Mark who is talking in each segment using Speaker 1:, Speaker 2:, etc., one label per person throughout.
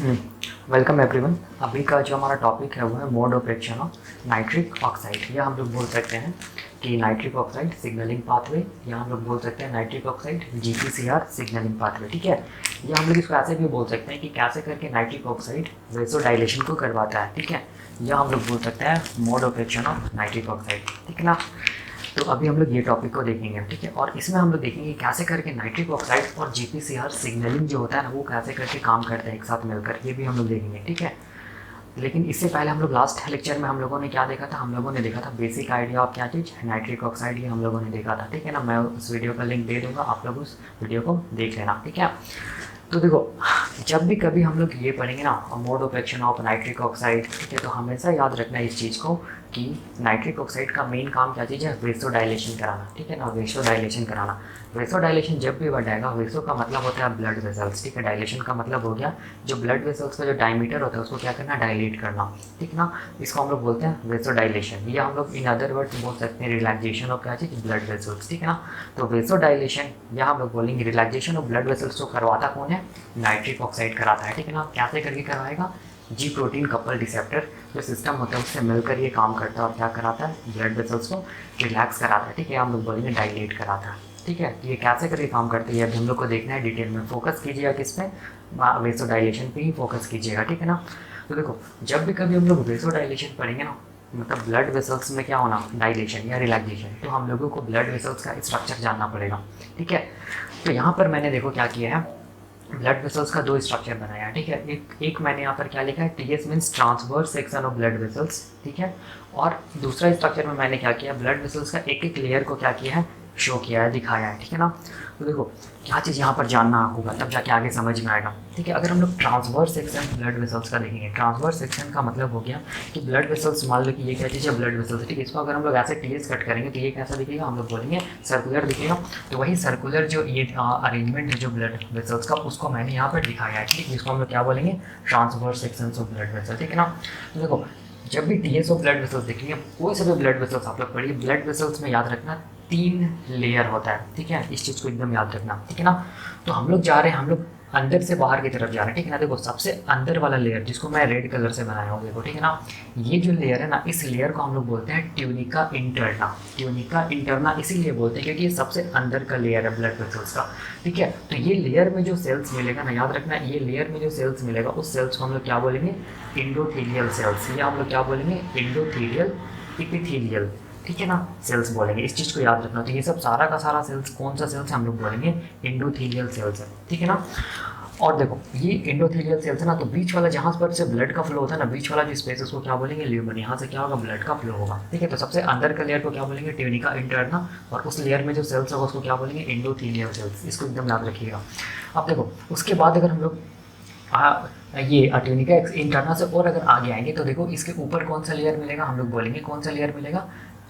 Speaker 1: Welcome everyone. अभी का जो हमारा टॉपिक है वो है mode of action of nitric oxide. या हम लोग बोल सकते हैं कि नाइट्रिक ऑक्साइड सिग्नलिंग पाथवे, या हम लोग बोल सकते हैं nitric oxide GPCR signalling pathway. ठीक है, या हम लोग इसको ऐसे भी बोल सकते हैं कि कैसे करके नाइट्रिक ऑक्साइड वेसोडाइलेशन को करवाता है। ठीक है, या हम लोग बोल सकते हैं mode of action of nitric oxide. ठीक है ना। तो अभी हम लोग ये टॉपिक को देखेंगे। ठीक है, और इसमें हम लोग देखेंगे कैसे करके नाइट्रिक ऑक्साइड और जीपीसीआर सिग्नलिंग जो होता है ना वो कैसे करके काम करते हैं एक साथ मिलकर, ये भी हम लोग देखेंगे। ठीक है, लेकिन इससे पहले हम लोग लास्ट लेक्चर में हम लोगों ने क्या देखा था? हम लोगों ने देखा था बेसिक आइडिया ऑफ क्या चीज़, नाइट्रिक ऑक्साइड। ये हम लोगों ने देखा था। ठीक है ना, मैं उस वीडियो का लिंक दे दूंगा, आप लोग उस वीडियो को देख लेना। ठीक है, तो देखो जब भी कभी हम लोग ये पढ़ेंगे ना mode of action of nitric oxide, ठीक है, तो हमेशा याद रखना इस चीज़ को कि नाइट्रिक ऑक्साइड का मेन काम क्या चीज़ है? वेसोडाइलेशन कराना। ठीक है ना, वेसोडाइलेशन कराना। वेसोडाइलेशन जब भी बढ़ाएगा, वेसो का मतलब होता है ब्लड वेसल्स। ठीक है, डायलेशन का मतलब हो गया जो ब्लड वेसल्स का जो डायमीटर होता है उसको क्या करना? डायलेट करना। ठीक ना, इसको हम लोग बोलते हैं वेसोडाइलेशन, या हम लोग इन अदर वर्ड्स बोल सकते हैं रिलैक्सेशन ऑफ क्या चीज़? Blood vessels. ठीक है ना, तो वेसोडाइलेशन या हम लोग बोलेंगे रिलैक्सेशन ऑफ ब्लड वेसल्स को करवाता कौन है? नाइट्रिक ऑक्साइड कराता है। ठीक है ना, कैसे करके करवाएगा? जी प्रोटीन कपल रिसेप्टर जो सिस्टम होता है उससे मिलकर ये काम करता है और क्या कराता है? ब्लड वेसल्स को रिलैक्स कराता है। ठीक है, हम लोग बोलेंगे डायलेट कराता है। ठीक है, ये कैसे करके काम करती है अभी हम लोग को देखना है डिटेल में। फोकस कीजिएगा किस पे? वेसोडाइलेशन पे ही फोकस कीजिएगा। ठीक है ना, तो देखो जब भी कभी हम लोग वेसोडाइलेशन पढ़ेंगे ना, मतलब ब्लड वेसल्स में क्या होना? डायलेशन या रिलैक्सेशन, तो हम लोगों को ब्लड वेसल्स का स्ट्रक्चर जानना पड़ेगा। ठीक है, तो यहाँ पर मैंने देखो क्या किया है, ब्लड वेसल्स का दो स्ट्रक्चर बनाया है। ठीक है, एक मैंने यहाँ पर क्या लिखा है? TS means transverse section of blood vessels. ठीक है, और दूसरा स्ट्रक्चर में मैंने क्या किया? ब्लड वेसल्स का एक एक लेयर को क्या किया है? शो किया है, दिखाया है। ठीक है ना, तो देखो क्या चीज़ यहाँ पर जानना होगा तब जाके आगे समझ में आएगा। ठीक है, अगर हम लोग ट्रांसवर्स सेक्शन ब्लड वेसल्स का देखेंगे, ट्रांसवर्स सेक्शन का मतलब हो गया कि ब्लड वेसल्स, मान लो कि ये क्या चीज़ है? Blood vessels. ठीक है, इसको अगर हम लोग ऐसे टीएस कट करेंगे तो ये कैसा दिखेगा? हम लोग बोलेंगे सर्कुलर दिखेगा। तो वही सर्कुलर जो ये अरेंजमेंट है जो ब्लड वेसल्स का, उसको मैंने यहाँ पर दिखाया है। ठीक है, इसको हम लोग क्या बोलेंगे? Transverse section of blood vessel. ठीक है ना, तो देखो जब भी टीएस ऑफ ब्लड वेसल्स देखेंगे, कोई सा भी ब्लड वेसल्स आप लोग पढ़िए, ब्लड वेसल्स में याद रखना 3 लेयर होता है। ठीक है, इस चीज़ को एकदम याद रखना। ठीक है ना, तो हम लोग जा रहे हैं, हम लोग अंदर से बाहर की तरफ जा रहे हैं। ठीक है ना, देखो सबसे अंदर वाला लेयर जिसको मैं रेड कलर से बनाया हूँ, देखो। ठीक है ना, ये जो लेयर है ना, इस लेयर को हम लोग बोलते हैं ट्यूनिका इंटरना। ट्यूनिका इंटरना इसीलिए बोलते हैं क्योंकि ये सबसे अंदर का लेयर है ब्लड वेसल्स का। ठीक है, तो ये लेयर में जो सेल्स मिलेगा ना, याद रखना, ये लेयर में जो सेल्स मिलेगा उस सेल्स को हम लोग क्या बोलेंगे? इंडोथीलियल सेल्स, या हम लोग क्या बोलेंगे? Endothelial epithelial. ठीक है ना, सेल्स बोलेंगे, इस चीज़ को याद रखना। तो ये सब सारा का सारा सेल्स कौन सा सेल्स हम लोग बोलेंगे? इंडोथीलियल सेल्स है। ठीक है ना, और देखो ये इंडोथीलियल सेल्स है ना, तो बीच वाला जहाँ पर से ब्लड का फ्लो होता है ना, बीच वाला जो स्पेस है उसको क्या बोलेंगे? ल्यूमन। यहाँ से क्या होगा? ब्लड का फ्लो होगा। ठीक है, तो सबसे अंदर का लेयर को क्या बोलेंगे? ट्यूनिका इंटरना, और उस लेयर में जो सेल्स होगा उसको क्या बोलेंगे? Endothelial cells. इसको एकदम याद रखिएगा। अब देखो उसके बाद अगर हम लोग ये ट्यूनिका इंटरना से और अगर आगे आएंगे तो देखो इसके ऊपर कौन सा लेयर मिलेगा? हम लोग बोलेंगे कौन सा लेयर मिलेगा?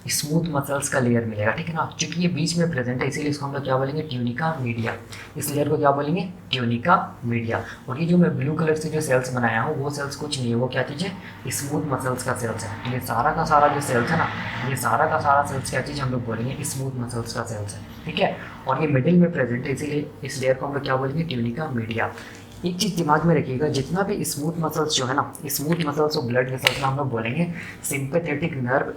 Speaker 1: स्मूथ मसल्स का लेयर मिलेगा। ठीक है ना, क्योंकि ये बीच में प्रेजेंट है इसीलिए इसको हम लोग क्या बोलेंगे? Tunica media. इस लेयर को क्या बोलेंगे? Tunica media. और ये जो मैं ब्लू कलर से जो सेल्स बनाया हूँ वो सेल्स कुछ नहीं है, वो क्या चीज़ है? स्मूथ मसल्स का सेल्स है। ये सारा का सारा जो सेल्स है ना, ये सारा का सारा सेल्स क्या चीज़ हम लोग बोलेंगे? स्मूथ मसल्स का सेल्स है। ठीक है, और ये मिडिल में प्रेजेंट है इसीलिए इस लेयर को हम लोग क्या बोलेंगे? Tunica media. एक चीज़ दिमाग में रखिएगा, जितना भी स्मूथ मसल्स जो है ना, स्मूथ मसल्स और ब्लड वेसल्स में हम लोग बोलेंगे सिंपैथेटिक नर्व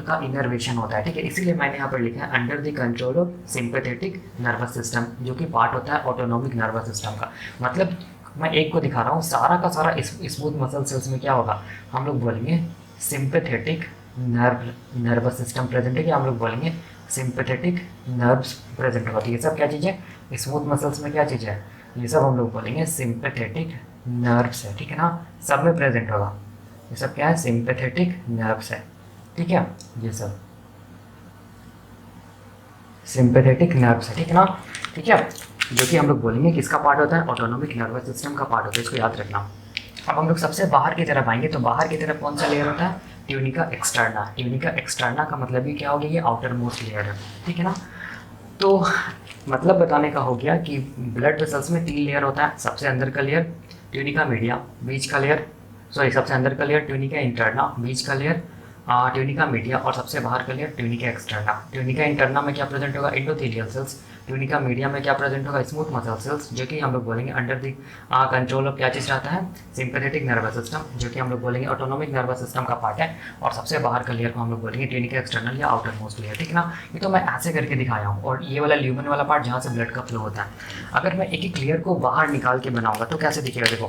Speaker 1: का इनर्वेशन होता है। ठीक है, इसीलिए मैंने यहाँ पर लिखा है under the control of sympathetic nervous system, जो कि पार्ट होता है ऑटोनॉमिक नर्वस सिस्टम का। मतलब मैं एक को दिखा रहा हूँ, सारा का सारा स्मूथ मसल सेल्स में क्या होगा? हम लोग बोलेंगे सिंपैथेटिक नर्वस सिस्टम प्रेजेंट है, कि हम लोग बोलेंगे सिंपैथेटिक नर्व्स प्रेजेंट होगा। तो ये सब क्या चीज़ है? स्मूथ मसल्स में क्या चीज़ है? ये सब हम लोग बोलेंगे सिंपैथेटिक नर्व्स है। ठीक है ना, सब में प्रेजेंट होगा। ये सब क्या है? सिंपैथेटिक नर्व्स है। ठीक है, ये सब सिंपैथेटिक नर्व्स है। ठीक है ना, ठीक है, जो कि हम लोग बोलेंगे किसका पार्ट होता है? ऑटोनॉमिक नर्वस सिस्टम का पार्ट होता है, इसको याद रखना। अब हम लोग सबसे बाहर की तरफ आएंगे तो बाहर की तरफ कौन सा लेयर होता है? Tunica externa. ट्यूनिका एक्सटर्ना का मतलब ही क्या हो गया? ये आउटर मोस्ट लेयर है। ठीक है ना, तो मतलब बताने का हो गया कि ब्लड वेसल्स में 3 लेयर होता है। सबसे अंदर का लेयर ट्यूनिका मीडिया, बीच का लेयर सबसे अंदर का लेयर ट्यूनिका इंटरना, बीच का लेयर ट्यूनिका मीडिया, और सबसे बाहर का layer tunica externa. Tunica interna में क्या प्रेजेंट होगा? Endothelial sales. ट्यूनिका मीडिया में क्या प्रेजेंट होगा, स्मूथ मसल सेल्स, जो कि हम लोग बोलेंगे अंडर द कंट्रोल ऑफ क्या चीज़ रहता है, सिंपैथेटिक नर्वस सिस्टम, जो कि हम लोग बोलेंगे ऑटोनोमिक नर्वस सिस्टम का पार्ट है। और सबसे बाहर का लेयर को हम लोग बोलेंगे ट्यूनिका एक्सटर्नल या आउटर मोस्ट लेयर, ठीक है ना। ये तो मैं ऐसे करके दिखाया हूँ। और ये वाला ल्यूमेन वाला पार्ट जहाँ से ब्लड का फ्लो होता है, अगर मैं एक एक लेयर को बाहर निकाल के बनाऊंगा तो कैसे दिखेगा, देखो।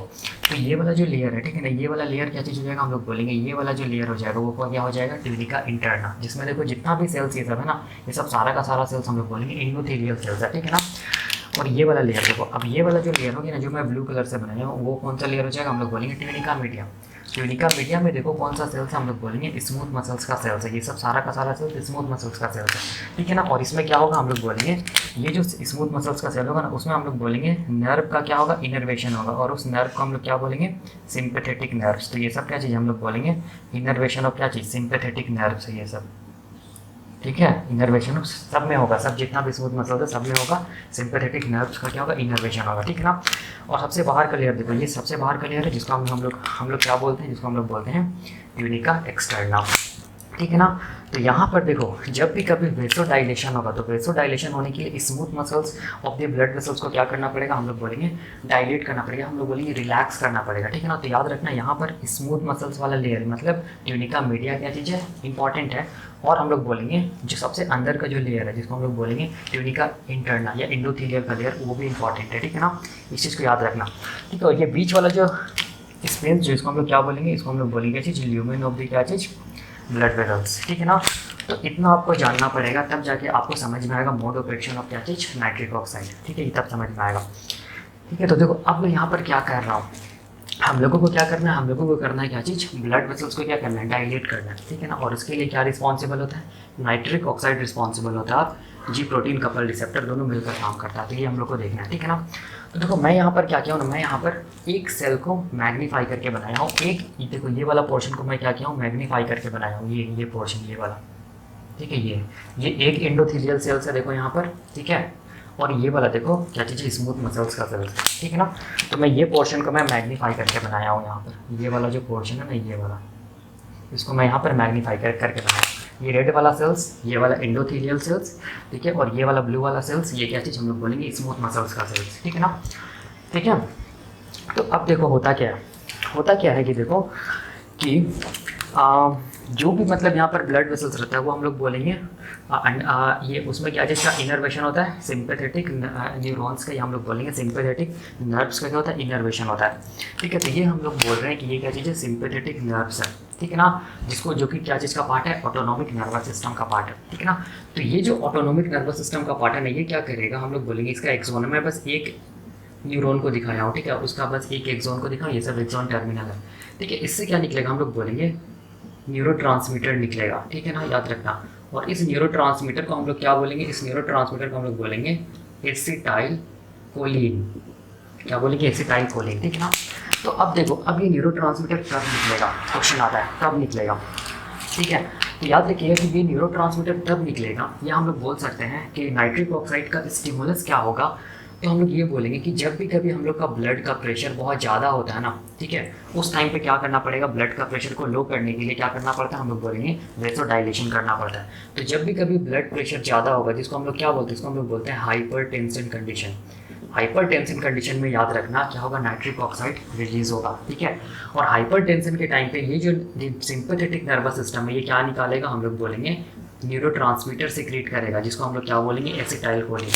Speaker 1: तो ये वाला जो लेयर है, ठीक है ना, ये वाला लेयर क्या चीज़ हो जाएगा, हम लोग बोलेंगे ये वाला जो लेयर हो जाएगा वो क्या हो जाएगा, ट्यूनिका इंटरना, जिसमें देखो जितना भी सेल्स ये सब है ना, ये सब सारा का सारा सेल्स हम लोग बोलेंगे एंडोथेलियल सेल्स है, ठीक है ना। और ये वाला लेयर देखो, अब ये वाला जो लेयर होगी ना, जो मैं ब्लू कलर से बनाया हूँ, वो कौन सा लेयर हो जाएगा, हम लोग बोलेंगे ट्यूनिका मीडिया। ट्यूनिका मीडिया में देखो कौन सा सेल्स है, हम लोग बोलेंगे स्मूथ मसल्स का सेल्स है। ये सब सारा का सारा सेल्स स्मूथ मसल्स का सेल्स है, ठीक है ना। और इसमें क्या होगा, हम लोग बोलेंगे ये जो स्मूथ मसल्स का सेल होगा ना, उसमें हम लोग बोलेंगे नर्व का क्या होगा, इनर्वेशन होगा। और उस नर्व को हम लोग क्या बोलेंगे, सिंपैथेटिक नर्व्स। तो ये सब क्या चीज़ हम लोग बोलेंगे, इनर्वेशन ऑफ क्या चीज़, सिंपैथेटिक नर्व्स है ये सब, ठीक है। इनर्वेशन सब में होगा, सब जितना भी स्मूथ मसल है सब में होगा, सिंपैथेटिक नर्व्स का क्या होगा, इनर्वेशन होगा, ठीक है ना। और सबसे बाहर का लेयर देखो, ये सबसे बाहर का लेयर है जिसको हम लोग क्या बोलते हैं, जिसको हम लोग बोलते हैं ट्यूनिका एक्सटर्ना, ठीक है ना। तो यहाँ पर देखो, जब भी कभी वेसोडाइलेशन होगा तो वेसोडाइलेशन होने के लिए smooth muscles of the blood vessels को क्या करना पड़ेगा, हम लोग बोलेंगे डायलेट करना पड़ेगा, हम लोग बोलेंगे रिलैक्स करना पड़ेगा, ठीक है ना। तो याद रखना यहाँ पर स्मूथ मसल्स वाला लेयर मतलब ट्यूनिका मीडिया क्या चीज़ है, इंपॉर्टेंट है। और हम लोग बोलेंगे जो सबसे अंदर का जो लेयर है, जिसको हम लोग बोलेंगे ट्यूनिका इंटरना या एंडोथेलियल का लेयर, वो भी इंपॉर्टेंट है, ठीक है ना। इस चीज़ को याद रखना, ठीक है। और ये बीच वाला जो स्पेस, जो इसको हम लोग क्या बोलेंगे, इसको हम लोग बोलेंगे चीज़ ल्यूमेन ऑफ द क्या चीज़, ब्लड वेसल्स, ठीक है ना। तो इतना आपको जानना पड़ेगा, तब जाके आपको समझ में आएगा मोड ऑफ एक्शन ऑफ क्या चीज़, नाइट्रिक ऑक्साइड, ठीक है, ये तब समझ में आएगा, ठीक है। तो देखो अब मैं यहाँ पर क्या कर रहा हूँ, हम लोगों को क्या करना है, हम लोगों को करना है क्या चीज़, ब्लड वेसल्स को क्या करना है, डायलेट करना है, ठीक है ना। और उसके लिए क्या रिस्पॉन्सिबल होता है, नाइट्रिक ऑक्साइड रिस्पॉन्सिबल होता है। आप जी प्रोटीन कपल रिसेप्टर दोनों मिलकर काम करता है, तो ये हम लोग को देखना है, ठीक है ना। तो देखो मैं यहाँ पर क्या किया हूँ ना, मैं यहाँ पर एक सेल को मैग्नीफाई करके बनाया हूँ, एक देखो ये वाला पोर्शन को मैं क्या किया हूँ, मैग्नीफाई करके बनाया हूँ, ये पोर्शन ये वाला, ठीक है। ये एक एंडोथेलियल सेल्स है देखो यहाँ पर, ठीक है। और ये वाला देखो क्या चीज़ है, स्मूथ मसल्स का सेल्स, ठीक है ना। तो मैं ये पोर्शन को मैं मैग्नीफाई करके बनाया हूँ यहाँ पर, ये वाला जो पोर्शन है ना, ये वाला, इसको मैं यहाँ पर मैग्नीफाई करके बनाया। ये रेड वाला सेल्स, ये वाला एंडोथेलियल सेल्स, ठीक है। और ये वाला ब्लू वाला सेल्स, ये क्या चीज़ हम लोग बोलेंगे, स्मूथ मसल्स का सेल्स, ठीक है ना, ठीक है। तो अब देखो होता क्या है कि देखो कि जो भी मतलब यहाँ पर ब्लड वेसल्स रहता है वो हम लोग बोलेंगे ये उसमें क्या जिसका इनर्वेशन होता है, सिंपैथेटिक न्यूरॉन्स का, ये हम लोग बोलेंगे सिंपैथेटिक नर्व्स का क्या होता है, इनर्वेशन होता है, ठीक है। तो ये हम लोग बोल रहे हैं कि ये क्या चीज़ है, सिंपैथेटिक नर्व्स है, ठीक है ना, जिसको जो कि क्या चीज़ का पार्ट है, ऑटोनॉमिक नर्वस सिस्टम का पार्ट है, ठीक है ना। तो ये जो ऑटोनॉमिक नर्वस सिस्टम का पार्ट है ना, ये क्या करेगा, हम लोग बोलेंगे इसका एक्सोन में बस एक न्यूरॉन को दिखाया हूँ, ठीक है, उसका बस एक एक्सोन को दिखाऊँ, ये सब एक्सोन टर्मिनल है, ठीक है। इससे क्या निकलेगा, हम लोग बोलेंगे न्यूरोट्रांसमीटर निकलेगा, ठीक है ना, याद रखना। और इस न्यूरोट्रांसमीटर को हम लोग क्या बोलेंगे, इस न्यूरोट्रांसमीटर को हम लोग बोलेंगे एसिटाइल कोलिन, क्या बोलेंगे, एसिटाइल कोलिन, ठीक है ना। तो अब देखो, अब ये न्यूरोट्रांसमीटर कब निकलेगा, क्वेश्चन आता है कब निकलेगा, ठीक है। तो याद रखिए कि ये न्यूरोट्रांसमीटर तब निकलेगा, या हम लोग बोल सकते हैं कि नाइट्रिक ऑक्साइड का स्टिमुलस क्या होगा, तो हम लोग ये बोलेंगे कि जब भी कभी हम लोग का ब्लड का प्रेशर बहुत ज़्यादा होता है ना, ठीक है, उस टाइम पे क्या करना पड़ेगा, ब्लड का प्रेशर को लो करने के लिए क्या करना पड़ता है, हम लोग बोलेंगे वेसोडाइलेशन करना पड़ता है। तो जब भी कभी ब्लड प्रेशर ज़्यादा होगा, जिसको हम लोग क्या बोलते हैं, इसको हम लोग बोलते हैं hyper tension condition. Hyper tension condition में याद रखना क्या होगा, नाइट्रिक ऑक्साइड रिलीज होगा, ठीक है। और हाइपर टेंशन के टाइम पे ये जो सिंपैथेटिक नर्वस सिस्टम है, ये क्या निकालेगा, हम लोग बोलेंगे न्यूरोट्रांसमीटर सिक्रीट करेगा, जिसको हम लोग क्या बोलेंगे, एसिटाइल कोलिन,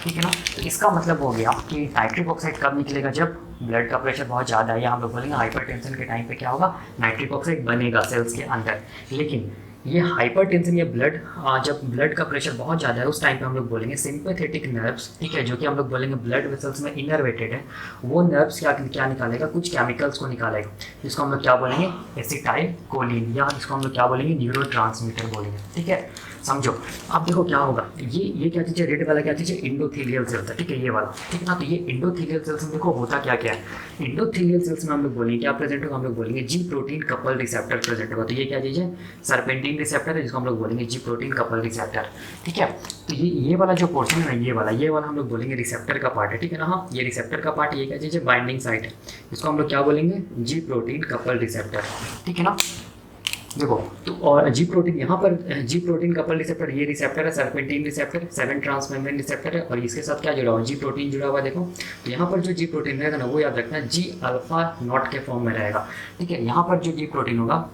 Speaker 1: ठीक है ना। तो इसका मतलब हो गया कि नाइट्रिक ऑक्साइड कब निकलेगा, जब ब्लड का प्रेशर बहुत ज़्यादा है, या हम लोग बोलेंगे हाइपरटेंशन के टाइम पे क्या होगा, नाइट्रिक ऑक्साइड बनेगा सेल्स के अंदर। लेकिन ये हाइपरटेंशन या ब्लड जब ब्लड का प्रेशर बहुत ज़्यादा है, उस टाइम पे हम लोग बोलेंगे सिंपैथेटिक नर्व्स, ठीक है, जो कि हम लोग बोलेंगे ब्लड वेसल्स में इनर्वेटेड है, वो नर्व्स क्या निकालेगा, कुछ केमिकल्स को निकालेगा, जिसको हम लोग क्या बोलेंगे, एसिटाइल कोलिन, या जिसको हम लोग क्या बोलेंगे, न्यूरोट्रांसमीटर बोलेंगे, ठीक है। समझो अब देखो क्या होगा, ये क्या चीज़ है, रेड वाला क्या चीज़ है, एंडोथेलियल सेल्स है, ठीक है, ये वाला, ठीक है ना। तो ये एंडोथेलियल सेल्स में देखो होता क्या क्या है, एंडोथेलियल सेल्स में हम लोग बोलेंगे क्या प्रेजेंट होगा, हम लोग बोलेंगे जी प्रोटीन कपल रिसेप्टर प्रेजेंट होगा। तो ये क्या चीज़ है, सर्पेंटिन रिसेप्टर है, जिसको हम लोग बोलेंगे जी प्रोटीन कपल रिसेप्टर, ठीक है। तो ये वाला जो पोर्शन है ना, ये वाला हम लोग बोलेंगे रिसेप्टर का पार्ट है, ठीक है ना। हाँ, ये रिसेप्टर का पार्ट, ये क्या चीज़ है, बाइंडिंग साइट है, इसको हम लोग क्या बोलेंगे, जी प्रोटीन कपल रिसेप्टर, ठीक है ना। देखो, तो और जी प्रोटीन यहाँ पर जी प्रोटीन कपल रिसेप्टर, ये रिसेप्टर है सर्पेंटीन रिसेप्टर, 7 ट्रांसमेम्ब्रेन रिसेप्टर है, और इसके साथ क्या जुड़ा हुआ है, जी प्रोटीन जुड़ा हुआ है। देखो तो यहाँ पर जो जी प्रोटीन रहेगा ना, वो याद रखना जी अल्फा नॉट के फॉर्म में रहेगा। ठीक है, यहाँ पर जो जी प्रोटीन होगा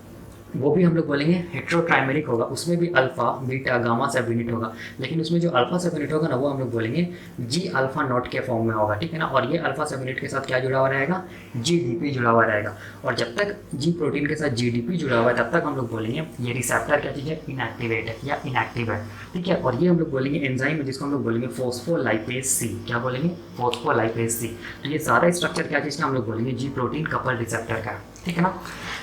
Speaker 1: वो भी हम लोग बोलेंगे हेट्रोट्राइमेरिक होगा, उसमें भी अल्फा बीटा गामा सब यूनिट होगा, लेकिन उसमें जो अल्फा सब यूनिट होगा ना, वो हम लोग बोलेंगे जी अल्फा नॉट के फॉर्म में होगा। ठीक है ना, और ये अल्फा सब यूनिट के साथ क्या जुड़ा हुआ रहेगा, जीडीपी जुड़ा हुआ रहेगा। और जब तक जी प्रोटीन के साथ जीडीपी जुड़ा हुआ है तब तक हम लोग बोलेंगे ये रिसेप्टर क्या चीज़ है, इनएक्टिवेट है या इनएक्टिव है। ठीक है, और ये हम लोग बोलेंगे एंजाइम जिसको हम लोग बोलेंगे फोस्फोलाइपेज सी। क्या बोलेंगे, फोस्फोलाइपेज सी। तो ये सारा स्ट्रक्चर क्या चीज़ का हम लोग बोलेंगे, जी प्रोटीन कपल रिसेप्टर का। ठीक है ना,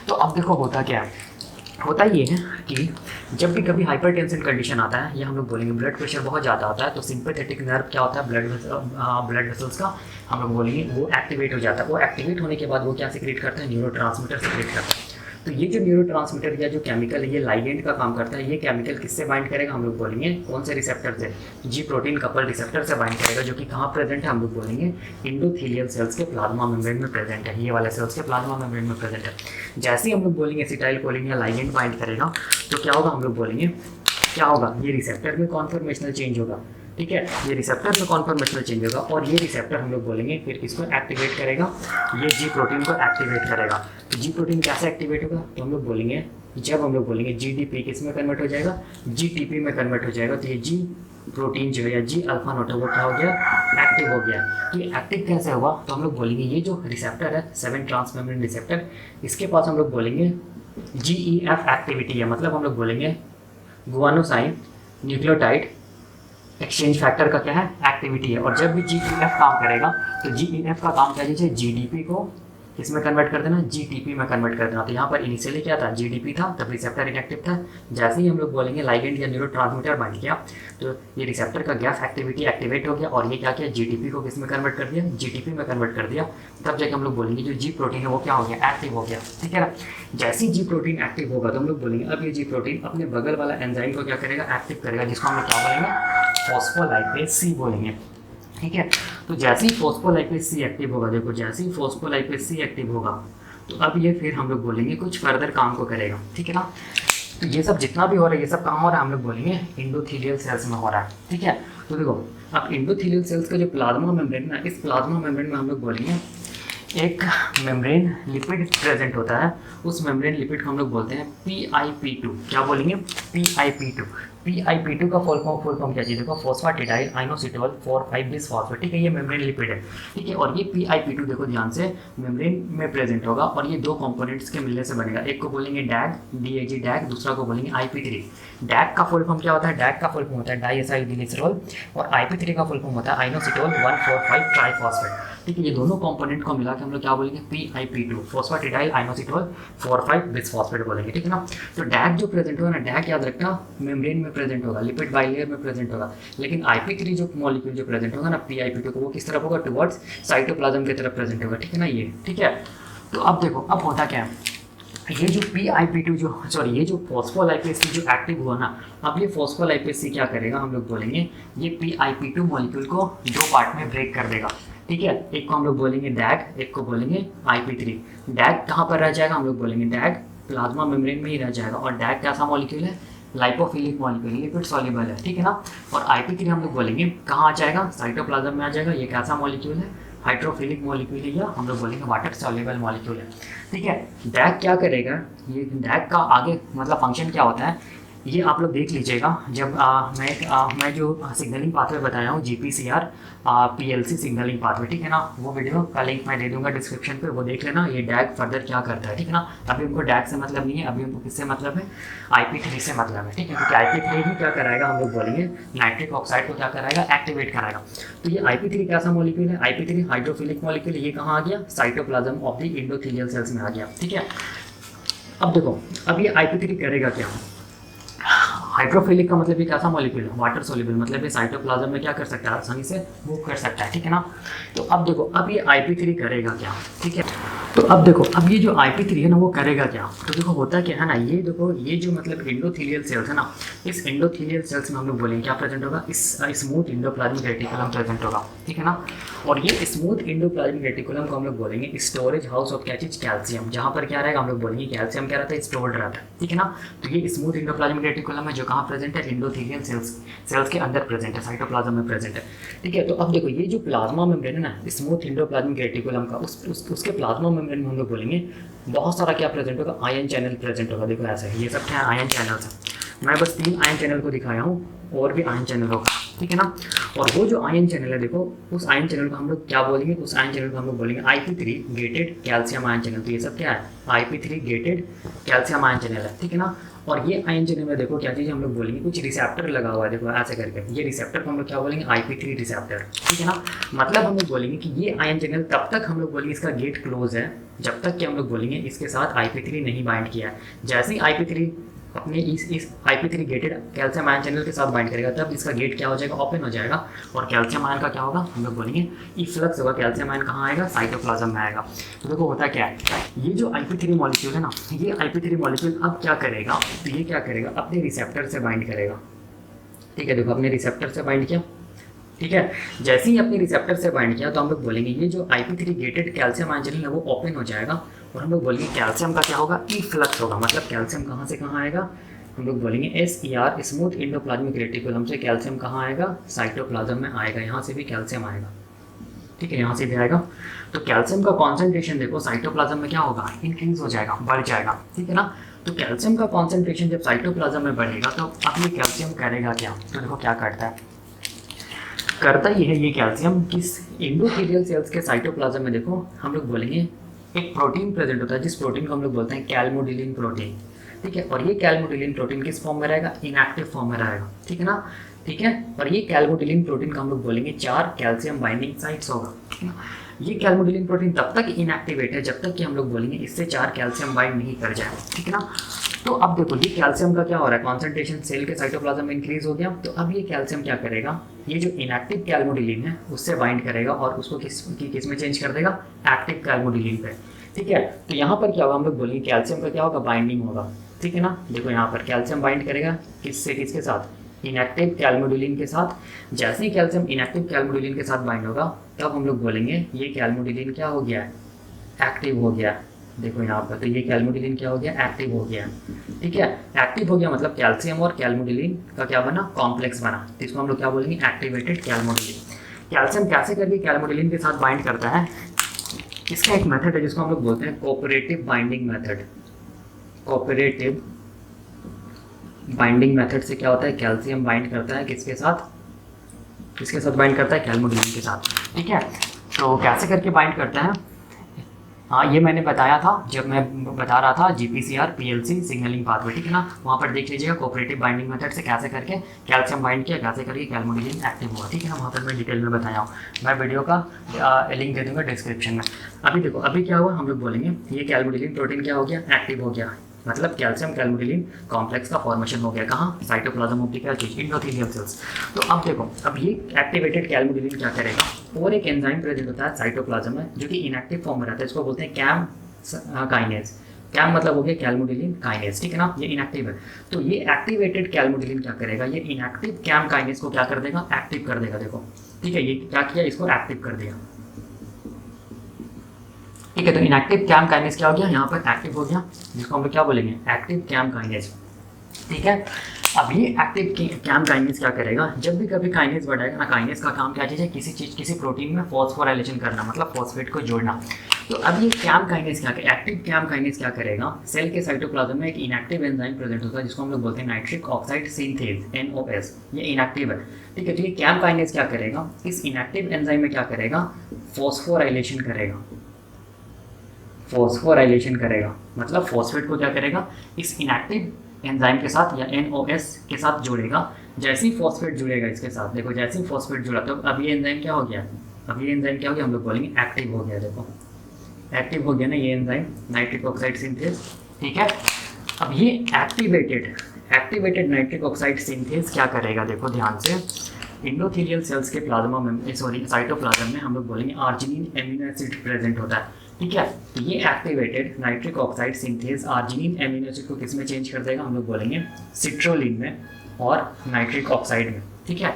Speaker 1: तो अब देखो होता क्या है, होता ये है कि जब भी कभी हाइपरटेंशन कंडीशन आता है या हम लोग बोलेंगे ब्लड प्रेशर बहुत ज़्यादा आता है, तो सिंपैथेटिक नर्व क्या होता है, ब्लड वेसल्स का हम लोग बोलेंगे वो एक्टिवेट हो जाता है। वो एक्टिवेट होने के बाद वो क्या सिक्रेट करता है, न्यूरोट्रांसमीटर सिक्रेट करता है। तो ये जो न्यूरोट्रांसमीटर या जो केमिकल है, ये लाइगेंड का काम करता है। ये केमिकल किससे बाइंड करेगा, हम लोग बोलेंगे कौन से रिसेप्टर से, जी प्रोटीन कपल रिसेप्टर से बाइंड करेगा, जो कि कहाँ प्रेजेंट है, हम लोग बोलेंगे इंडोथीलियल सेल्स के प्लाज्मा मेम्ब्रेन में प्रेजेंट है। ये वाले सेल्स के प्लाज्मा मेम्ब्रेन में प्रेजेंट है। जैसे ही हम लोग बोलेंगे एसिटाइल कोलिन या लाइगेंड बाइंड करेगा, तो क्या होगा, हम लोग बोलेंगे क्या होगा, ये रिसेप्टर में कॉन्फर्मेशनल चेंज होगा। ठीक है, ये रिसेप्टर में कॉन्फर्मेशनल चेंज होगा, और ये रिसेप्टर हम लोग बोलेंगे फिर किसको एक्टिवेट करेगा, ये जी प्रोटीन को एक्टिवेट करेगा। तो जी प्रोटीन कैसे एक्टिवेट होगा, तो हम लोग बोलेंगे जब हम लोग बोलेंगे जीडीपी किस में कन्वर्ट हो जाएगा, जीटीपी में कन्वर्ट हो जाएगा। तो ये जी प्रोटीन जो है या जी अल्फा नोट है वो क्या हो गया, एक्टिव हो गया। तो ये एक्टिव कैसे हुआ, तो हम लोग बोलेंगे ये जो रिसेप्टर है 7 ट्रांसमेम्ब्रेन रिसेप्टर, इसके पास हम लोग बोलेंगे GEF एक्टिविटी है। मतलब हम लोग बोलेंगे गुआनोसाइन न्यूक्लियोटाइड एक्सचेंज फैक्टर का क्या है, एक्टिविटी है। और जब भी GEF काम करेगा तो GEF का काम क्या है, जीडीपी को किसमें कन्वर्ट कर देना, जीटीपी में कन्वर्ट कर देना। तो यहाँ पर इनिशियली क्या था, जीडीपी था, तब रिसेप्टर इनएक्टिव था। जैसे ही हम लोग बोलेंगे लाइगेंड या न्यूरोट्रांसमीटर बाइंड किया, तो ये रिसेप्टर का गैप एक्टिविटी एक्टिवेट हो गया, और ये क्या किया, जीडीपी को किस में कन्वर्ट कर दिया, जीटीपी में कन्वर्ट कर दिया। तब जाके हम लोग बोलेंगे जो जी प्रोटीन है वो क्या हो गया, एक्टिव हो गया। ठीक है ना, जैसे ही जी प्रोटीन एक्टिव होगा तो हम लोग बोलेंगे अब ये जी प्रोटीन अपने बगल वाला एंजाइम को क्या करेगा, एक्टिव करेगा, जिसको हम लोग क्या बोलेंगे, फॉस्फोलाइपेज सी बोलेंगे। ठीक है, तो जैसे ही फॉस्फोलाइपेज सी एक्टिव होगा, देखो जैसे ही फॉस्फोलाइपेज सी एक्टिव होगा, तो अब ये फिर हम लोग बोलेंगे कुछ फर्दर काम को करेगा। ठीक है ना, तो ये सब जितना भी हो रहा है, ये सब काम हो रहा है, हम लोग बोलेंगे इंडोथीलियल सेल्स में हो रहा है। ठीक है, तो देखो अब इंडोथीलियल सेल्स का जो प्लाज्मा मेम्ब्रेन है, इस प्लाज्मा मेम्ब्रेन में हम लोग बोलेंगे एक मेम्ब्रेन लिपिड प्रेजेंट होता है। उस मेम्ब्रेन लिपिड को हम लोग बोलते हैं PIP2। क्या बोलेंगे, PIP2। PIP2 का फुल फॉर्म क्या चीज़, देखो फॉस्फेटिडाइल आइनोसिटोल 4,5 बिसफॉस्फेट। ठीक है, ये मेम्ब्रेन लिपिड है। ठीक है, और ये PIP2 देखो ध्यान से मेम्ब्रेन में प्रेजेंट होगा, और ये दो कंपोनेंट्स के मिलने से बनेगा। एक को बोलेंगे DAG डैग, दूसरा को बोलेंगे IP3। डैग का फुल फॉर्म क्या होता है, डैग का फुल फॉर्म होता है डाइएसाइल ग्लिसरॉल, और IP3 का फुल फॉर्म होता है आइनोसिटोल 1,4,5 ट्राइफॉस्फेट। ठीक है, ये दोनों कंपोनेंट को मिला के हम लोग क्या बोलेंगे, PIP2 फॉस्फेटिडाइल आइनोसिटोल 4,5 बिसफॉस्फेट बोलेंगे। ठीक है ना, तो डैग जो प्रेजेंट होगा ना, डैग याद रखना मेम्ब्रेन में प्रेजेंट होगा, लिपिड बाइलेयर में प्रेजेंट होगा। लेकिन IP3 जो मॉलिक्यूल जो प्रेजेंट होगा ना PIP2 को, वो किस तरफ होगा, टुवर्ड्स साइटोप्लाज्म की तरफ प्रेजेंट होगा। ठीक है ना, ये ठीक है। तो अब देखो अब होता क्या है, ये जो PIP2 जो ये जो फॉस्फोलाइपेज सी जो एक्टिव हुआ ना, अब ये फॉस्फोलाइपेज सी क्या करेगा, हम लोग बोलेंगे ये PIP2 मॉलिक्यूल को दो पार्ट में ब्रेक कर देगा। ठीक है, एक को हम लोग बोलेंगे डैग, एक को बोलेंगे IP3। डैग कहाँ पर रह जाएगा, हम लोग बोलेंगे डैग प्लाज्मा मेम्ब्रेन में ही रह जाएगा। और डैग कैसा मॉलिक्यूल है, लाइपोफिलिक मॉलिक्यूल, लिपिड सॉल्युबल है। ठीक है ना, और IP3 हम लोग बोलेंगे कहाँ आ जाएगा, साइटोप्लाज्म में आ जाएगा। ये कैसा मॉलिक्यूल है, हाइड्रोफिलिक मॉलिक्यूल है, या हम लोग बोलेंगे वाटर सॉल्युबल मॉलिक्यूल है। ठीक है, डैग क्या करेगा, ये डैग का आगे मतलब फंक्शन क्या होता है, ये आप लोग देख लीजिएगा। जब मैं जो सिग्नलिंग पाथवे बताया हूँ GPCR PLC सिग्नलिंग पाथवे, ठीक है ना, वो वीडियो का लिंक मैं दे दूंगा डिस्क्रिप्शन पे, वो देख लेना। ये डैग फर्दर क्या करता है, ठीक है ना। अभी उनको डैग से मतलब नहीं है, अभी उनको किससे मतलब है, IP3 से मतलब है। ठीक है, क्योंकि IP3 ही क्या कराएगा, हम लोग बोलेंगे नाइट्रिक ऑक्साइड को क्या कराएगा, एक्टिवेट कराएगा। तो ये IP3 कैसा मॉलिक्यूल है, IP3 हाइड्रोफिलिक मॉलिक्यूल। ये कहाँ आ गया, cytoplasm of the endothelial cells में आ गया। ठीक है, अब देखो अब ये IP3 करेगा क्या, हाइड्रोफिलिक का मतलब ये कैसा मॉलिक्यूल है, वाटर सोल्यूबल, मतलब ये साइटोप्लाज्म में क्या कर सकता है, आसानी से मूव कर सकता है। ठीक है ना, तो अब देखो अब ये IP3 करेगा क्या, ठीक है। तो अब देखो, अब ये जो IP3 है ना वो करेगा क्या, तो देखो होता क्या है ना, ये देखो ये जो मतलब एंडोथेलियल सेल्स है ना, इस एंडोथेलियल सेल्स में हम लोग बोलेंगे क्या प्रेजेंट होगा, इस स्मूथ एंडोप्लाज्मिक रेटिकुलम प्रेजेंट होगा, ठीक है ना। और ये स्मूथ एंडोप्लाज्मिक रेटिकुलम को हम लोग बोलेंगे स्टोरेज हाउस ऑफ क्या चीज़, कैल्शियम, जहाँ पर क्या रहेगा हम लोग बोलेंगे कैल्शियम क्या रहता है, स्टोर्ड रहता है, ठीक है ना। तो ये स्मूथ एंडोप्लाज्मिक रेटिकुलम है जो कहाँ प्रेजेंट है, एंडोथेलियल सेल्स के अंदर प्रेजेंट है, साइटोप्लाज्म में प्रेजेंट है, ठीक है। तो अब देखो ये जो प्लाज्मा मेम्ब्रेन है ना स्मूथ एंडोप्लाज्मिक रेटिकुलम का, उसके प्लाज्मा मेम्ब्रेन में हम लोग बोलेंगे बहुत सारा क्या प्रेजेंट होगा, आयन चैनल प्रेजेंट होगा। देखो ऐसे ये सब क्या है, आयन चैनल्स हैं। मैं बस 3 आयन चैनल को दिखाया हूँ, और भी आयन चैनल होगा, ठीक है ना। और वो जो आयन चैनल है देखो, उस आयन चैनल को हम लोग क्या बोलेंगे, उस आयन चैनल को हम लोग बोलेंगे IP3 gated calcium ion channel. तो ये सब क्या है, IP3 gated calcium ion channel है, ठीक है ना। और ये आयन चैनल में देखो क्या चीज़ हम लोग बोलेंगे, कुछ रिसेप्टर लगा हुआ है, देखो ऐसे करके, ये रिसेप्टर को हम लोग क्या बोलेंगे, IP3 रिसेप्टर, ठीक है ना। मतलब हम लोग बोलेंगे कि ये आयन चैनल तब तक हम लोग बोलेंगे इसका गेट क्लोज है जब तक कि हम लोग बोलेंगे इसके साथ IP3 नहीं बाइंड किया है। जैसे ही IP3 अपने इस IP3 gated calcium ion channel के साथ बाइंड करेगा तब इसका गेट क्या हो जाएगा, ओपन हो जाएगा, और कैल्शियम आयन का क्या होगा, हम लोग बोलेंगे इफ्लक्स होगा। कैल्शियम आयन कहाँ आएगा, साइटोप्लाज्म में आएगा। तो देखो होता क्या है, ये जो IP3 मॉलिक्यूल है ना, ये IP3 मॉलिक्यूल अब क्या करेगा, तो ये क्या करेगा, अपने रिसेप्टर से बाइंड करेगा, ठीक है। देखो अपने रिसेप्टर से बाइंड किया, ठीक है। जैसे ही अपने रिसेप्टर से बाइंड किया तो हम लोग बोलेंगे ये जो IP3 gated calcium ion channel है वो ओपन हो जाएगा, और हम लोग बोलेंगे कैल्शियम का क्या होगा, इफ्लक्स होगा। मतलब कैल्शियम कहाँ से कहाँ आएगा, हम लोग बोलेंगे SER स्मूथ एंडोप्लाज्मिक रेटिकुलम से कैल्शियम कहाँ आएगा, साइटोप्लाज्म में आएगा। यहाँ से भी कैल्शियम आएगा, ठीक है, यहाँ से भी आएगा। तो कैल्शियम का कॉन्सेंट्रेशन देखो साइटोप्लाज्म में क्या होगा, इंक्रीज हो जाएगा, बढ़ जाएगा, ठीक है ना। तो कैल्शियम का कॉन्सेंट्रेशन जब साइटोप्लाज्म में बढ़ेगा तो अब ये कैल्शियम करेगा क्या, तो देखो क्या करता है, करता ही है ये कैल्शियम किस एंडोथेलियल सेल्स के साइटोप्लाज्म में देखो हम लोग बोलेंगे एक प्रोटीन प्रेजेंट होता है, जिस प्रोटीन को हम लोग बोलते हैं कैल्मोडिलिन प्रोटीन, ठीक है। और ये कैल्मोडिलिन प्रोटीन किस फॉर्म में रहेगा, इनएक्टिव फॉर्म में रहेगा, ठीक है ना, ठीक है। और ये कैल्मोडिलिन प्रोटीन का हम लोग बोलेंगे 4 कैल्शियम बाइंडिंग साइट्स होगा, ठीक है ना। ये कैल्मोडिलिन प्रोटीन तब तक इनएक्टिवेट है जब तक कि हम लोग बोलेंगे इससे 4 कैल्शियम बाइंड नहीं कर जाए, ठीक है ना। तो अब देखो ये कैल्शियम का क्या हो रहा है, कॉन्सेंट्रेशन सेल के साइटोप्लाज्म में इंक्रीज हो गया। तो अब ये कैल्शियम क्या करेगा, ये जो इनएक्टिव कैल्मोडिलिन है उससे बाइंड करेगा और उसको किस में चेंज कर देगा, एक्टिव कैल्मोडिलिन पे, ठीक है। तो यहाँ पर क्या होगा, हम लोग बोलेंगे कैल्शियम का क्या होगा, बाइंडिंग होगा, ठीक है ना। देखो यहाँ पर कैल्शियम बाइंड करेगा किससे, किसके साथ, इनएक्टिव कैल्मोडिलिन के साथ। जैसे ही कैल्शियम इनएक्टिव कैल्मोडिलिन के साथ बाइंड होगा तब हम लोग बोलेंगे ये कैल्मोडिलिन क्या हो गया है, एक्टिव हो गया। देखो यहाँ पर तो ये कैल्मोडिलिन क्या हो गया, एक्टिव हो गया, ठीक है। एक्टिव हो गया मतलब कैल्शियम और कैल्मोडिलिन का क्या बना, कॉम्प्लेक्स बना, तो इसको हम लोग क्या बोलेंगे, एक्टिवेटेड कैल्मोडिलिन। कैल्शियम कैसे करके कैल्मोडिलिन के साथ बाइंड करता है, इसका एक मेथड है जिसको हम लोग बोलते हैं cooperative binding method. Cooperative binding method से क्या होता है, कैल्शियम बाइंड करता है किसके साथ, किसके साथ बाइंड करता है, कैल्मोडिलिन के साथ, ठीक है। तो कैसे करके बाइंड करता है, हाँ ये मैंने बताया था जब मैं बता रहा था GPCR PLC सिग्नलिंग पाथवे, ठीक है ना। वहाँ पर देख लीजिएगा कोऑपरेटिव बाइंडिंग मेथड से कैसे करके कैल्शियम बाइंड किया, कैसे करके कैल्मोडिलिन एक्टिव हुआ, ठीक है ना। वहाँ पर मैं डिटेल में बताया हूँ, मैं वीडियो का लिंक दे दूँगा डिस्क्रिप्शन में। अभी देखो अभी क्या हुआ, हम लोग बोलेंगे ये कैल्मोडिलिन प्रोटीन क्या हो गया, एक्टिव हो गया, मतलब कैल्शियम कैल्मोडिलिन कॉम्प्लेक्स का फॉर्मेशन हो गया, कहाँ, साइटोप्लाज्म ऑफ द क्या चीज, एंडोथेलियल सेल्स। तो अब देखो अब ये एक्टिवेटेड कैल्मोडिलिन क्या करेगा, और एक एंजाइम प्रेजेंट होता है साइटोप्लाज्म में जो कि इनएक्टिव फॉर्म में रहता है, इसको बोलते हैं कैम काइनेज। कैम मतलब हो गया कैल्मोडिलिन काइनेज, ठीक है ना, ये इनएक्टिव है। तो ये एक्टिवेटेड कैल्मोडिलिन क्या करेगा, ये इनएक्टिव कैम काइनेज को क्या कर देगा, एक्टिव कर देगा। देखो ठीक है, ये क्या किया, इसको एक्टिव कर दिया, ठीक है। तो इनएक्टिव कैम काइनेज क्या हो गया, यहाँ पर एक्टिव हो गया, जिसको हम लोग क्या बोलेंगे, एक्टिव कैम काइनेज, ठीक है। अब ये एक्टिव कैम काइनेज क्या करेगा, जब भी कभी काइनेज बढ़ाएगा ना, काइनेज का काम क्या चीज़ है, किसी प्रोटीन में फॉस्फोराइलेशन करना, मतलब फॉस्फेट को जोड़ना। तो अब ये कैम काइनेज क्या, एक्टिव कैम काइनेज क्या करेगा, सेल के साइटोप्लाज्म में एक इनएक्टिव एंजाइम प्रेजेंट होता है जिसको हम लोग बोलते हैं नाइट्रिक ऑक्साइड सिंथेज, NOS। ये इनएक्टिव है, ठीक है। तो ये कैम काइनेज क्या करेगा, इस इनएक्टिव एंजाइम में क्या करेगा, फॉस्फोराइलेशन करेगा, फॉस्फोराइलेशन करेगा, मतलब फॉस्फेट को क्या करेगा, इस इनएक्टिव एंजाइम के साथ या NOS के साथ जोड़ेगा। जैसे ही फॉस्फेट जुड़ेगा इसके साथ, देखो जैसे ही फॉस्फेट जुड़ा तो अब ये एंजाइम क्या हो गया, अब ये एंजाइम क्या हो गया, हम लोग बोलेंगे एक्टिव हो गया। देखो एक्टिव हो गया ना ये एंजाइम, नाइट्रिक ऑक्साइड सिंथेज, ठीक है। अब ये एक्टिवेटेड नाइट्रिक ऑक्साइड सिंथेज क्या करेगा, देखो ध्यान से, एंडोथेलियल सेल्स के प्लाज्मा में, सॉरी साइटोप्लाज्म में हम लोग बोलेंगे आर्जिनिन एमिनो एसिड प्रेजेंट होता है। ठीक है। तो ये activated nitric oxide synthase arginine amino acid को किस में चेंज कर देगा, हम लोग बोलेंगे सिट्रोलिन में और नाइट्रिक ऑक्साइड में। ठीक है,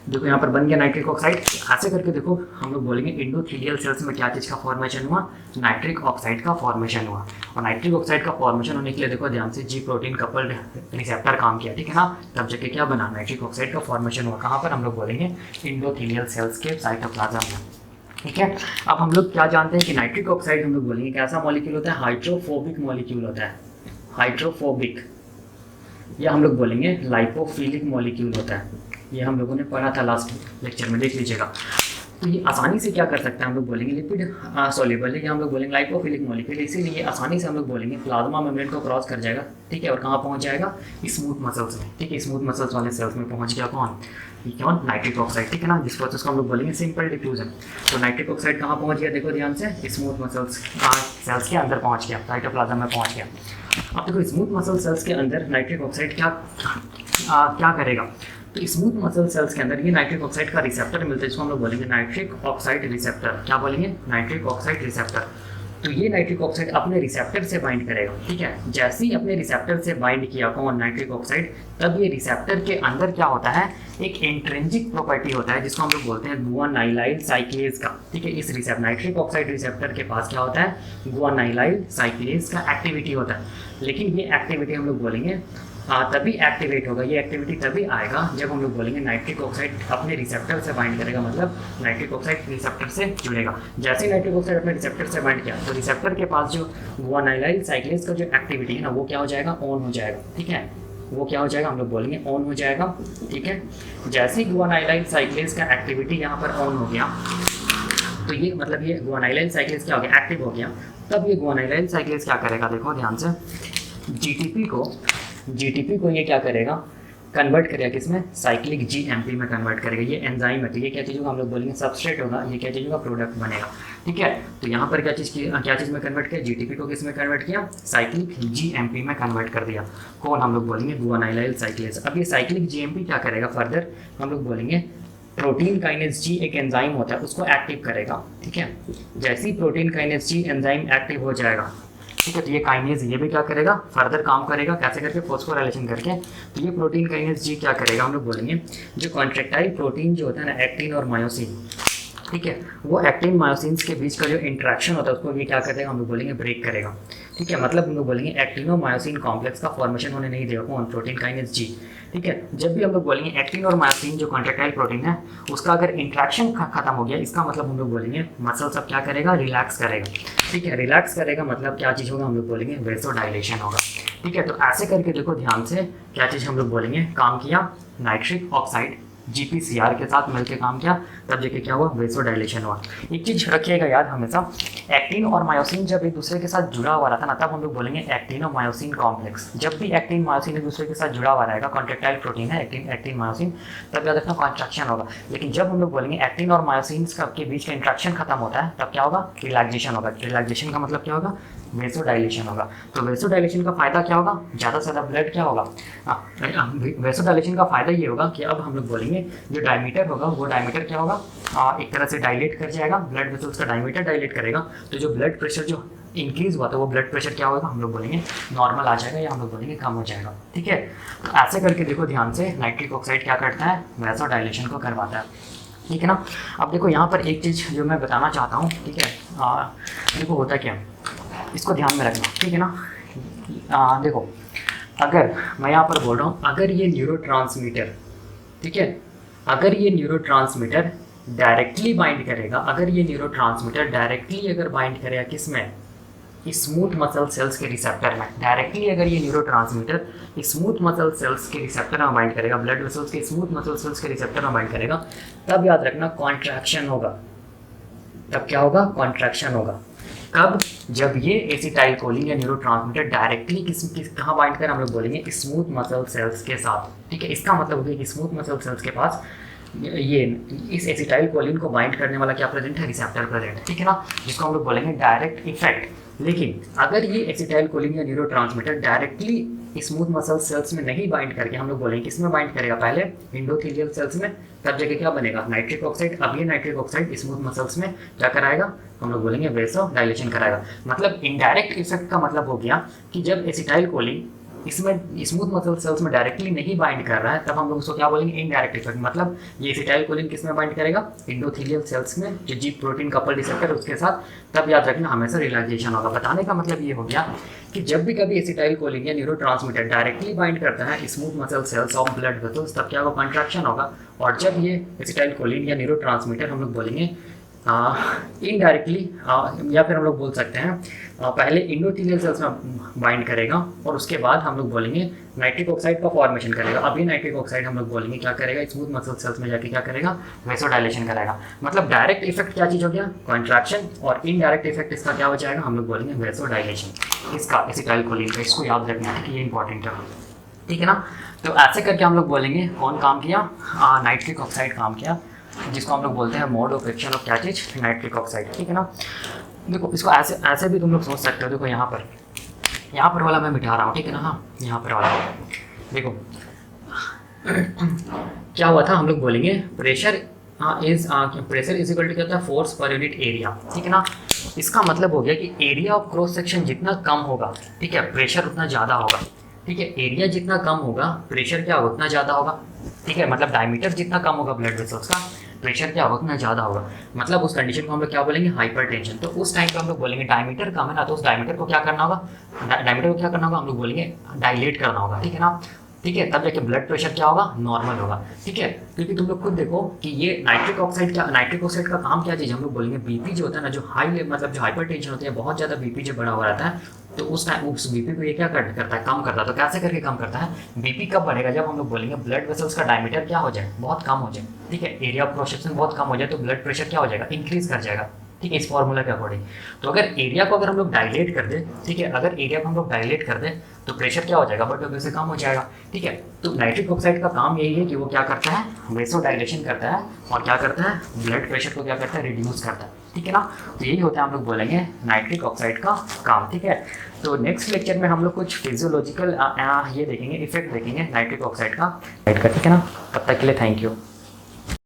Speaker 1: देखो यहाँ पर बन गया नाइट्रिक ऑक्साइड। ऐसे करके देखो हम लोग बोलेंगे एंडोथेलियल सेल्स में क्या चीज़ का फॉर्मेशन हुआ, नाइट्रिक ऑक्साइड का फॉर्मेशन हुआ। और नाइट्रिक ऑक्साइड का फॉर्मेशन होने के लिए देखो ध्यान से जी प्रोटीन कपल्ड रिसेप्टर काम किया, ठीक है ना, तब जाके क्या बना, नाइट्रिक ऑक्साइड का फॉर्मेशन हुआ। कहाँ पर, हम लोग बोलेंगे एंडोथेलियल सेल्स के साइटोप्लाज्म में। ठीक है, अब हम लोग क्या जानते हैं कि नाइट्रिक ऑक्साइड हम लोग बोलेंगे कैसा मॉलिक्यूल होता है, हाइड्रोफोबिक मॉलिक्यूल होता है, हाइड्रोफोबिक, या हम लोग बोलेंगे लाइपोफिलिक मॉलिक्यूल होता है। ये हम लोगों ने पढ़ा था लास्ट लेक्चर में, देख लीजिएगा। तो ये आसानी से क्या कर सकते हैं, हम लोग बोलेंगे लिपिड सॉल्युबल है, या हम लोग बोलेंगे लाइपोफिलिक मॉलिक्यूल, इसीलिए आसानी से हम लोग बोलेंगे प्लाज्मा मेम्ब्रेन को क्रॉस कर जाएगा। ठीक है, और कहाँ पहुँच जाएगा, स्मूथ मसल्स में। ठीक है, स्मूथ मसल्स वाले सेल्स में पहुँच गया कौन, कौन, नाइट्रिक ऑक्साइड। ठीक है ना, जिस प्रोसेस को हम लोग बोलेंगे सिंपल डिफ्यूजन। तो नाइट्रिक ऑक्साइड कहाँ पहुँच गया, देखो ध्यान से, स्मूथ मसल्स सेल्स के अंदर पहुँच गया, साइटोप्लाज्म में पहुँच गया। अब देखो स्मूथ मसल सेल्स के अंदर नाइट्रिक ऑक्साइड क्या करेगा, तो स्मूथ मसल सेल्स के अंदर ये नाइट्रिक ऑक्साइड का रिसेप्टर मिलता है, जिसको हम लोग बोलेंगे नाइट्रिक ऑक्साइड रिसेप्टर। क्या बोलेंगे, नाइट्रिक ऑक्साइड रिसेप्टर। तो ये नाइट्रिक ऑक्साइड अपने रिसेप्टर से बाइंड करेगा। ठीक है, जैसे ही अपने रिसेप्टर से बाइंड किया कौन, नाइट्रिक ऑक्साइड, तब ये रिसेप्टर के अंदर क्या होता है, एक इंट्रिंसिक प्रॉपर्टी होता है जिसको हम लोग बोलते हैं गुआनाइलाइल साइक्लेज का। ठीक है, इस रिसेप्टर नाइट्रिक ऑक्साइड रिसेप्टर के पास क्या होता है, गुआनाइलाइल साइक्लेज का एक्टिविटी होता है। लेकिन ये एक्टिविटी हम लोग बोलेंगे तभी एक्टिवेट होगा, ये एक्टिविटी तभी आएगा जब हम लोग बोलेंगे नाइट्रिक ऑक्साइड अपने रिसेप्टर से बाइंड करेगा, मतलब नाइट्रिक ऑक्साइड रिसेप्टर से जुड़ेगा। जैसे ही नाइट्रिक ऑक्साइड अपने रिसेप्टर से बाइंड किया तो रिसेप्टर के पास जो गुआनाइलाइल साइक्लेज का जो एक्टिविटी है ना, वो क्या हो जाएगा, ऑन हो जाएगा। ठीक है, वो क्या हो जाएगा, हम लोग बोलेंगे ऑन हो जाएगा। ठीक है, जैसे ही गुआनाइलाइल साइक्लेज का एक्टिविटी यहाँ पर ऑन हो गया, तो ये मतलब ये गुआनाइलाइल साइक्लेज क्या हो गया, एक्टिव हो गया। तब ये गुआनाइलाइल साइक्लेज क्या करेगा, देखो ध्यान से, जीटीपी को ये क्या करेगा, कन्वर्ट करेगा किसमें, साइक्लिक जीएमपी में कन्वर्ट करेगा। ये एंजाइम है, तो ये क्या चीज़ होगा, हम लोग बोलेंगे सबस्ट्रेट होगा, ये क्या चीज़ होगा, प्रोडक्ट बनेगा। ठीक है, तो यहाँ पर क्या चीज़ में कन्वर्ट किया, जीटीपी को किस में कन्वर्ट किया, साइक्लिक जीएमपी में कन्वर्ट कर दिया। कौन, हम लोग बोलेंगे गुआनाइलाइल साइक्लेज। अब ये साइक्लिक जीएमपी क्या करेगा, फर्दर हम लोग बोलेंगे प्रोटीन काइनेज जी एक एंजाइम होता है, उसको एक्टिव करेगा। ठीक है, जैसे ही प्रोटीन काइनेज जी एंजाइम एक्टिव हो जाएगा, ठीक है, तो ये काइनेज ये भी क्या करेगा, फर्दर काम करेगा, कैसे करके, फॉस्फोराइलेशन करके। तो ये प्रोटीन काइनेज जी क्या करेगा, हम लोग बोलेंगे जो कॉन्ट्रेक्टाइल प्रोटीन जो होता है ना, एक्टिन और मायोसिन, ठीक है, वो एक्टिन मायोसिन्स के बीच का जो इंट्रैक्शन होता है उसको ये क्या करेगा, हम लोग बोलेंगे ब्रेक करेगा। ठीक है, मतलब हम लोग बोलेंगे एक्टिनो मायोसिन कॉम्प्लेक्स का फॉर्मेशन होने नहीं देगा कौन, प्रोटीन काइनेज जी। ठीक है, जब भी हम लोग बोलेंगे एक्टिन और मायोसिन जो कॉन्ट्रेक्टाइल प्रोटीन है, उसका अगर इंट्रैक्शन खत्म हो गया, इसका मतलब हम लोग बोलेंगे मसल सब क्या करेगा, रिलैक्स करेगा। ठीक है, रिलैक्स करेगा मतलब क्या चीज़ होगा, हम लोग बोलेंगे वेसोडाइलेशन होगा। ठीक है, तो ऐसे करके देखो ध्यान से, क्या चीज़ हम लोग बोलेंगे, काम किया, नाइट्रिक ऑक्साइड जीपीसीआर के साथ मिलकर काम किया, तब देखिए क्या हुआ, वेसोडाइलेशन हुआ। एक चीज़ रखिएगा याद हमेशा, एक्टिन और मायोसिन जब एक दूसरे के साथ जुड़ा हुआ रहता ना, तब हम लोग बोलेंगे एक्टिनो मायोसिन कॉम्प्लेक्स। जब भी एक्टिन मायोसिन एक दूसरे के साथ जुड़ा हुआ रहेगा, कॉन्ट्रेक्टाइल प्रोटीन है एक्टिन मायोसिन, तब याद रखना कॉन्ट्रैक्शन होगा। लेकिन जब हम लोग बोलेंगे एक्टिन और मायोसिन के बीच का इंट्रैक्शन खत्म होता है, तब क्या होगा, रिलैक्सेशन होगा। रिलैक्सेशन का मतलब क्या होगा, वेसोडाइलेशन होगा। तो वेसोडाइलेशन का फायदा क्या होगा, ज़्यादा से ज़्यादा ब्लड क्या होगा, वेसोडाइलेशन का फायदा ये होगा कि अब हम लोग बोलेंगे जो डायमीटर होगा, वो डायमीटर क्या होगा, एक तरह से डायलेट कर जाएगा, ब्लड वेसल्स का डायमीटर डायलेट करेगा। तो जो ब्लड प्रेशर जो इंक्रीज हुआ था, वो ब्लड प्रेशर क्या होगा, हम लोग बोलेंगे नॉर्मल आ जाएगा, या हम लोग बोलेंगे कम हो जाएगा। ठीक है, तो ऐसे करके देखो ध्यान से, नाइट्रिक ऑक्साइड क्या करता है, वेसोडाइलेशन को करवाता है। ठीक है ना, अब देखो यहाँ पर एक चीज़ जो मैं बताना चाहता हूँ, ठीक है, देखो होता क्या, इसको ध्यान में रखना। ठीक है ना, देखो अगर मैं यहाँ पर बोल रहा हूँ, अगर ये न्यूरोट्रांसमीटर, ठीक है, अगर ये न्यूरोट्रांसमीटर डायरेक्टली बाइंड करेगा, अगर ये न्यूरोट्रांसमीटर डायरेक्टली अगर बाइंड करेगा किसमें, स्मूथ मसल सेल्स के रिसेप्टर में, डायरेक्टली अगर ये न्यूरोट्रांसमीटर स्मूथ मसल सेल्स के रिसेप्टर में बाइंड करेगा, ब्लड वेसल्स के स्मूथ मसल सेल्स के रिसेप्टर में बाइंड करेगा, तब याद रखना कॉन्ट्रैक्शन होगा। तब क्या होगा, कॉन्ट्रैक्शन होगा। कब, जब ये एसिटाइलकोलिन या न्यूरोट्रांसमीटर डायरेक्टली कहाँ बाइंड कर, हम लोग बोलेंगे स्मूथ मसल सेल्स के साथ। ठीक है, इसका मतलब हो गया कि स्मूथ मसल सेल्स के पास ये इस एसिटाइलकोलिन को बाइंड करने वाला क्या प्रेजेंट है, रिसेप्टर प्रेजेंट है। ठीक है ना, जिसको हम लोग बोलेंगे डायरेक्ट इफेक्ट लेकिन अगर ये एसिटाइलकोलिन या neurotransmitter directly smooth muscle cells में नहीं बाइंड करके, हम लोग बोलेंगे किसमें बाइंड करेगा, पहले एंडोथेलियल सेल्स में, तब जगह क्या बनेगा, नाइट्रिक ऑक्साइड। अब ये नाइट्रिक ऑक्साइड स्मूथ मसल्स में क्या कराएगा, हम लोग बोलेंगे वेसो डायलेशन कराएगा। मतलब इनडायरेक्ट इफेक्ट का मतलब हो गया कि जब एसिटाइलकोलिन इसमें स्मूथ मसल सेल्स में डायरेक्टली नहीं बाइंड कर रहा है, तब हम लोग उसको क्या बोलेंगे, इनडायरेक्ट इफेक्ट। मतलब ये एसिटाइलकोलिन किस में बाइंड करेगा, एंडोथेलियल सेल्स में, जो जी प्रोटीन कपल रिसेप्टर उसके साथ, तब याद रखना हमेशा रिलैक्सेशन होगा। बताने का मतलब ये हो गया कि जब भी कभी एसिटाइलकोलिन या न्यूरोट्रांसमीटर डायरेक्टली बाइंड करता है smooth muscle cells of blood vessels, तब क्या होगा, कॉन्ट्रैक्शन होगा। और जब ये एसिटाइलकोलिन या न्यूरोट्रांसमीटर हम लोग बोलेंगे इनडायरेक्टली या फिर हम लोग बोल सकते हैं पहले एंडोथेलियल सेल्स में बाइंड करेगा और उसके बाद हम लोग बोलेंगे नाइट्रिक ऑक्साइड का फॉर्मेशन करेगा। अब ये नाइट्रिक ऑक्साइड हम लोग बोलेंगे क्या करेगा, स्मूथ मसल सेल्स में जाके क्या करेगा, वेसोडाइलेशन कराएगा। मतलब डायरेक्ट इफेक्ट क्या चीज़ हो गया, कॉन्ट्रैक्शन, और इनडायरेक्ट इफेक्ट इसका क्या हो जाएगा, हम लोग बोलेंगे वेसोडाइलेशन इसका, एसिटाइलकोलिन का। इसको याद रखना है कि ये इंपॉर्टेंट है, ठीक है ना। तो ऐसे करके हम लोग बोलेंगे कौन काम किया, नाइट्रिक ऑक्साइड काम किया, जिसको हम लोग बोलते हैं मोड ऑफ एक्शन ऑफ क्या चीज़, नाइट्रिक ऑक्साइड, ठीक है ना। देखो इसको ऐसे ऐसे भी तुम लोग सोच सकते हो। देखो यहाँ पर वाला मैं मिटा रहा हूँ, ठीक है ना। हाँ, यहाँ पर वाला देखो क्या हुआ था, हम लोग बोलेंगे pressure pressure is equal to क्या होता है, फोर्स पर यूनिट एरिया, ठीक है ना। इसका मतलब हो गया कि एरिया ऑफ क्रॉस सेक्शन जितना कम होगा, ठीक है, प्रेशर उतना ज़्यादा होगा, ठीक है। एरिया जितना कम होगा, प्रेशर क्या होगा, उतना ज़्यादा होगा, ठीक है। मतलब डायमीटर जितना कम होगा ब्लड वेसल्स का, प्रेशर क्या होगा, उतना ज़्यादा होगा। मतलब उस कंडीशन को हम लोग क्या बोलेंगे, हाइपरटेंशन। तो उस टाइम पे हम लोग बोलेंगे डायमीटर कम है ना, तो उस डायमीटर को क्या करना होगा, डायमीटर को क्या करना होगा, हम लोग बोलेंगे डायलेट करना होगा, ठीक है ना। ठीक है, तब जाके ब्लड प्रेशर क्या होगा, नॉर्मल होगा, ठीक है। क्योंकि तुम लोग खुद देखो कि ये नाइट्रिक ऑक्साइड का काम क्या चीज़, हम लोग बोलेंगे बीपी जो होता है ना, जो हाई मतलब जो हाइपरटेंशन होती है, बहुत ज़्यादा बीपी जो बढ़ा हुआ रहता है, तो उस टाइम उस बीपी को ये क्या करता है, कम करता है। तो कैसे करके कम करता है, बीपी कब बढ़ेगा, जब हम लोग बोलेंगे ब्लड वेसल्स का डायमीटर क्या हो जाए, बहुत कम हो जाए, ठीक है। एरिया ऑफ क्रॉस सेक्शन बहुत कम हो जाए, तो ब्लड प्रेशर क्या हो जाएगा, इंक्रीज कर जाएगा, ठीक है, इस फॉर्मूला के अकॉर्डिंग। तो अगर एरिया को अगर हम लोग डायलेट कर दें, ठीक है, अगर एरिया को हम लोग डायलेट कर दें तो प्रेशर क्या हो जाएगा, बट वैसे कम हो जाएगा, ठीक है। तो नाइट्रिक ऑक्साइड का काम यही है कि वो क्या करता है, वेसोडाइलेशन करता है, और क्या करता है, ब्लड प्रेशर को क्या करता है, रिड्यूस करता है, ठीक है ना। तो यही होता है हम लोग बोलेंगे नाइट्रिक ऑक्साइड का काम, ठीक है। तो नेक्स्ट लेक्चर में हम लोग कुछ फिजियोलॉजिकल ये देखेंगे, इफेक्ट देखेंगे नाइट्रिक ऑक्साइड का, ठीक है ना। तब तक के लिए थैंक यू।